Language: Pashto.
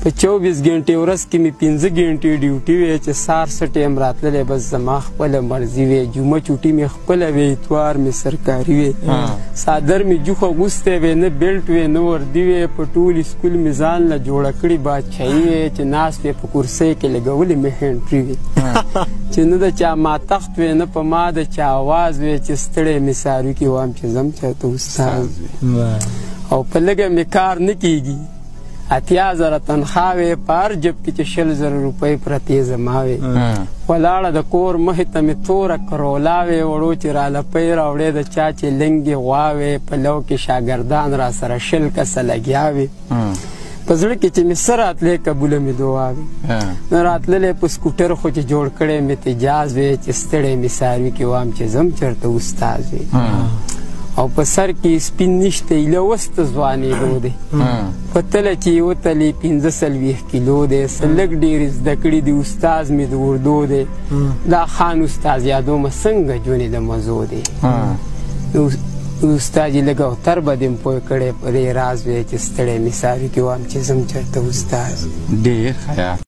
په 24 غنټې ورځ کې مې 15 غنټې ډیوټي وې چې سهار څه ټایم راتللی بس زما خپله مرضي وې جمعه چوټي مې خپله وې اتوار مې سرکاري وې څادر مې جوخ اغوستی وې نه بیلټ وې نه وردي وې په ټول سکول مې ځان له جوړه کړې بادشاهي وې چې ناست وې په کرسۍ کې لګولې مې هینډفري وې چې نه د چا ماتخت وې نه په ما د چا آواز وې چې ستړی مې څاروي کې وایم چې ځم چېرته استاد او په لږه مې کار نه کېږي 80,000 تنخوا وې په هر جب کې چې 100,000 روپۍ پرتې زما وې ولاړه د کور مخې ته مې توره کرولا وې وړو چې رالپۍ راوړې د چا چې لنګې غوا وې په لو کې شاګردان را سره 100 کسه لګیا وې په زړه کې چې مې څه راتلی قبوله مې دعا وې نه راتللی په سکوټر خو چې جوړ کړی مې تجاز وې چې ستړی مې څاروي کې وایم چې ځم چېرته استاد وې او په سر کې سپین نشته ایله وسته ځوانېدو دی په تله چې یې وتلې 45 کیلو دی څه لږ ډېرې زده کړي دي استاز مې د اردو دی دا خان استاز یادومه څنګه جونې د مزو دی استاد یې لږ اوتر به دې م پوه کړی په دې راز وی چې ستړی مې څاروي کې وایم چې ځم چېرته استاد ډېر ښه